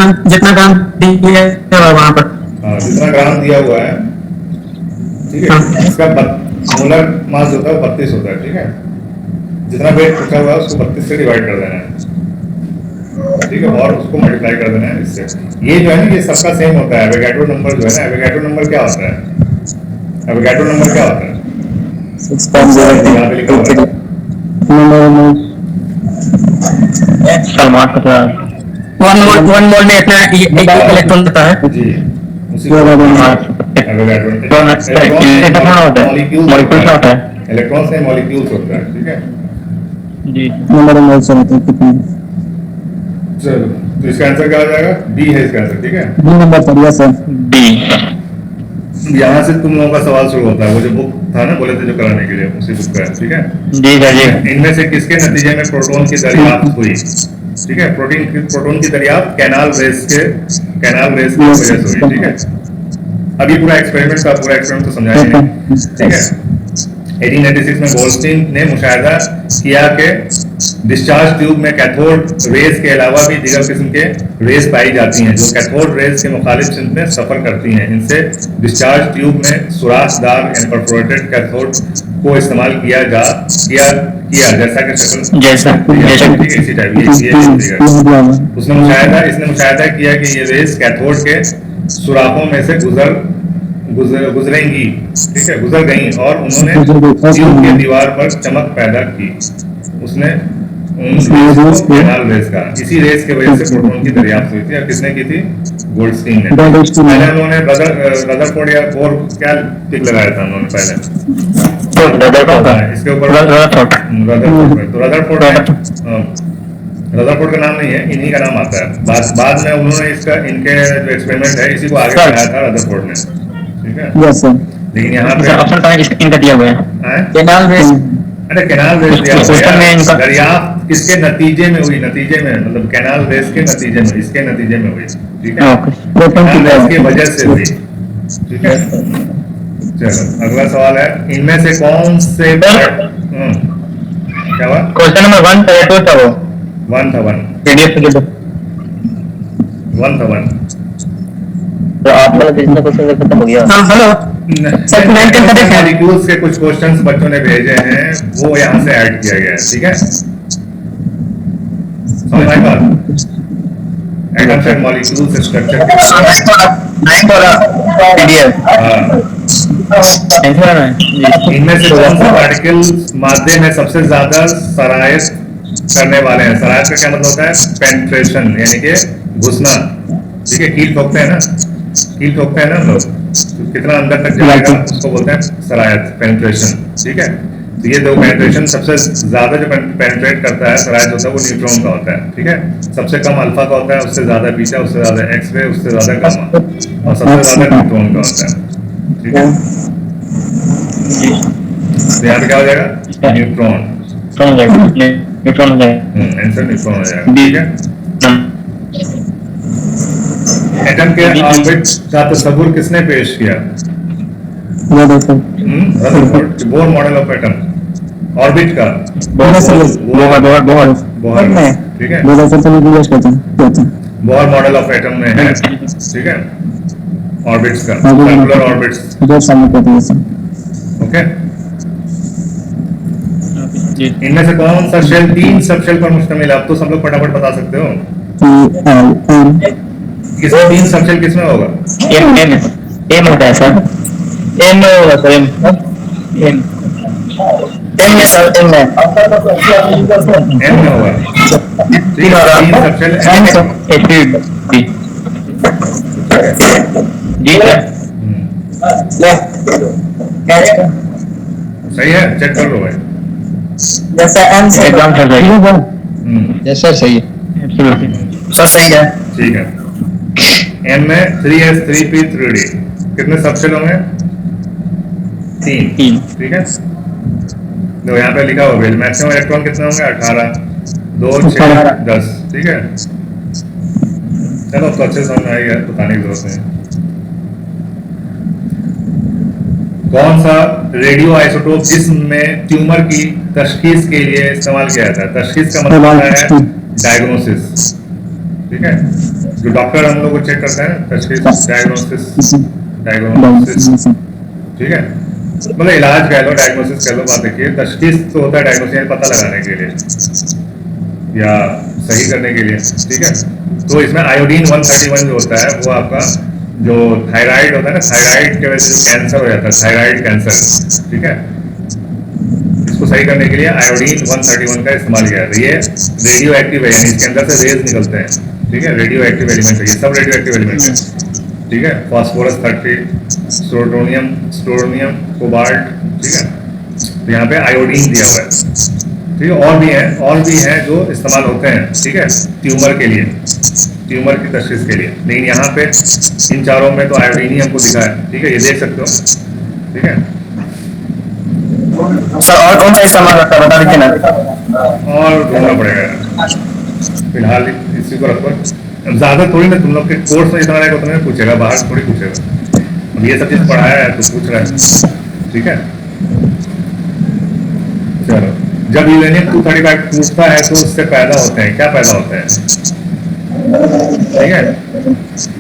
ग्राम दिया है वहां पर, हाँ जितना ग्राम दिया हुआ है। ठीक है, इसका मोलर मास होता है 32 होता है। ठीक है, जितना वेट पूछा हुआ है उसको 32 से डिवाइड कर देना है। ठीक है, और उसको मल्टीप्लाई कर देना है इससे। ये जो है ना, ये सबका सेम होता है। एवोगाड्रो नंबर जो है ना, एवोगाड्रो नंबर क्या होता है, एवोगाड्रो नंबर क्या होता है, 6.0 यहाँ पे लिखा हुआ है। वन मोल में इतना इलेक्ट्रॉन देता है जी, उसी को एवोगाड्रो इलेक्ट्रॉन्स में मॉलिक्यूल्स होता है। ठीक है जी। नंबर ऑफ मोल्स होते हैं कितने? चलो, तो इसका आंसर क्या हो जाएगा, डी है इसका आंसर। ठीक है, B number sir, yes sir. यहाँ से तुम लोगों का सवाल शुरू होता है। वो जो बुक था ना, बोले थे जो कराने के लिए, उसी बुक का है। ठीक है जी सर जी। इनमें से किसके नतीजे में प्रोटॉन की दरियाफ्त हुई? ठीक है, प्रोटॉन की दरियाफ्त कैनाल रेस की वजह से हुई। ठीक है, अब ये पूरा एक्सपेरिमेंट तो समझाया नहीं। ठीक है, 1896 में गोल्डस्टीन ने मुशाहिदा किया कि डिस्चार्ज ट्यूब में कैथोड रेज के अलावा भी दीगर किस्म के रेज पाई जाती हैं जो कैथोड रेज के मुखालिफ सिंथ में सफर करती हैं। इनसे डिस्चार्ज ट्यूब में सुराखदार यानी परफोरेटेड कैथोड को इस्तेमाल किया जैसा कि शक्ल इसी टाइप इसने मुशाहिदा किया कि ये रेज कैथोड के सुराखों में से गुजरेंगी। ठीक है, गुजर गई और उन्होंने ट्यूब की दीवार पर चमक पैदा की। उसने कैनाल रेस का, इसी रेस की वजह से प्रोटॉन की दरियाफ्त हुई थी। और किसने की थी? गोल्डस्टीन ने। पहले उन्होंने रदरफोर्ड या बोर क्या टिक लगाया था उन्होंने पहले इसके ऊपर रदरफोर्ड। तो रदरफोर्ड का नाम नहीं है, इन्हीं का नाम आता है। बाद में उन्होंने इनके जो एक्सपेरिमेंट है इसी को आगे बढ़ाया था रदरफोर्ड ने। ठीक है, यस सर। लेकिन यहाँ पे ऑप्शन कहाँ इनका दिया हुआ है? कैनाल रेस, अरे कैनाल रेस दिया क्वेश्चन में इनका दरियाफ्त किसके नतीजे में हुई? नतीजे में मतलब कैनाल रेस के नतीजे में, इसके नतीजे में हुई। ठीक है, कैनाल रेस की वजह से हुई। ठीक है, चलो अगला सवाल है, इनमें से कौन से क्या हुआ? क्वेश्चन नंबर 1 था, 2 था वो 1 था 1 पीडीएफ के जो 1 था 1। तो आप वाला जितना क्वेश्चन खत्म हो गया। हाँ हेलो सर, 19 का देखा मॉलिक्यूल्स के कुछ क्वेश्चंस बच्चों ने भेजे हैं, वो यहाँ से ऐड किया गया है। ठीक है, समझ आई बात? Atoms and molecules structure PDF इनमें से कौन सा पार्टिकल मादे में सबसे ज्यादा सरायत करने वाले हैं? सरायत का क्या मतलब होता है? पेनिट्रेशन, यानी कि घुसना। ठीक है, कील ठोकते हैं ना, कील ठोकते हैं ना हम लोग, तो कितना अंदर तक जाएगा उसको बोलते हैं सरायत, पेनिट्रेशन। ठीक है, तो ये दो पेनिट्रेशन सबसे ज्यादा जो पेनिट्रेट करता है सरायत होता है वो न्यूट्रॉन का होता है। ठीक है, सबसे कम अल्फा का होता है, उससे ज्यादा बीटा, उससे ज्यादा एक्स-रे, उससे ज्यादा गामा, और सबसे ज्यादा न्यूट्रॉन का होता है। ठीक है, तो यहाँ पे क्या हो जाएगा? न्यूट्रॉन। न्यूट्रॉन हो जाएगा, आंसर न्यूट्रॉन हो जाएगा। ठीक है, एटम के ऑर्बिट का तस्वीर किसने पेश किया? Rutherford. Bohr model of atom, orbit का बोहर। ठीक है, बोहर मॉडल ऑफ एटम में है। ठीक है, ऑर्बिट्स का, सर्कुलर ऑर्बिट्स। ओके, इनमें से कौन सा शेल 3 सब शेल पर मुश्तमिल है? अब तो सब लोग फटाफट बता सकते हो। किस 3 सब शेल किसमें होगा? एम होता है सर, एम में होगा सर, एम में सर, एम में होगा। 3 सब शेल जी सर। ले क्या है सही है, चेक कर लो भाई। जैसे एम से एकदम सर सही है। यस सर सही है सर सही है ठीक है। एन में 3s 3p 3d कितने सबसेल होंगे? 3। ठीक है, तो यहाँ पे लिखा होगा मैक्सिमम इलेक्ट्रॉन कितने होंगे? 18, 2, 6, 10। ठीक है, चलो तो अच्छे समझ में आएगा, बताने की जरूरत नहीं। कौन सा रेडियो आइसोटोप जिस्म में ट्यूमर की तशखीस के लिए इस्तेमाल किया जाता है? तशखीस का मतलब होता है डायग्नोसिस। ठीक है, जो डॉक्टर हम लोग को चेक करते हैं, तशखीस, डायग्नोसिस। ठीक है, मतलब इलाज कह लो, डायग्नोसिस कह लो। बात देखिए, तशखीस तो होता है डायग्नोसिस, पता लगाने के लिए या सही करने के लिए। ठीक है, तो इसमें आयोडीन 131 जो होता है वो आपका जो थायराइड होता है ना, थायराइड की वजह से जो कैंसर हो जाता है, थायराइड कैंसर। ठीक है, इसको सही करने के लिए आयोडीन 131 का इस्तेमाल किया जाता है। ये रेडियो एक्टिव है, यानी इसके अंदर से रेज निकलते हैं। ठीक है, रेडियो एक्टिव एलिमेंट है, ये सब रेडियो एक्टिव एलिमेंट है। ठीक है, फास्फोरस 30, स्टोरोनियम, कोबाल्ट। ठीक है, तो यहाँ पे आयोडीन दिया हुआ है। ठीक है, और भी हैं जो इस्तेमाल होते हैं। ठीक है, ट्यूमर के लिए, ट्यूमर की तशखीस के लिए। लेकिन यहाँ पे इन चारों में तो आयोडीन ही हमको दिखा है। ठीक है, ये देख सकते हो। ठीक है, सर और कौन सा इस्तेमाल होता है बता दीजिए ना और ढूंढना पड़ेगा, फिलहाल इसी को रखो। ज्यादा थोड़ी ना, तुम लोग के कोर्स में इतना रहेगा तुम्हें पूछेगा, बाहर थोड़ी पूछेगा। अब ये सब चीज पढ़ाया है तो पूछ रहा है। ठीक है, चलो, जब यूरेनियम 235 टूटता है तो उससे पैदा होते हैं, क्या पैदा होते हैं? ठीक है,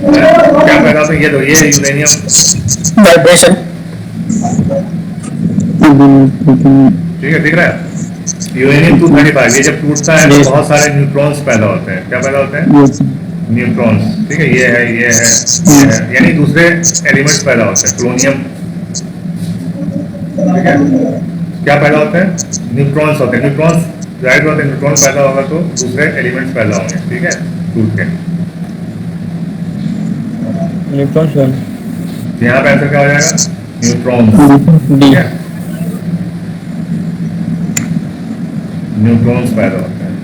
क्या पैदा होते हैं? ये यूरेनियम वाइब्रेशन ठीक है, दिख रहा है? यूरेनियम 235 ये जब टूटता है तो बहुत सारे न्यूट्रॉन्स पैदा होते हैं। क्या पैदा होते हैं? न्यूट्रॉन्स। ठीक है, ये है, यानी दूसरे एलिमेंट्स पैदा होते हैं, प्लोनियम। ठीक है, क्या पैदा होते हैं? न्यूट्रॉन्स होते हैं। न्यूट्रॉन्स जाहिर बात है, न्यूट्रॉन पैदा होगा तो दूसरे एलिमेंट्स पैदा होंगे। ठीक है, टूट के। यहाँ पे आंसर क्या हो जाएगा? न्यूट्रॉन्स। ठीक है, न्यूट्रॉन्स पैदा होते हैं।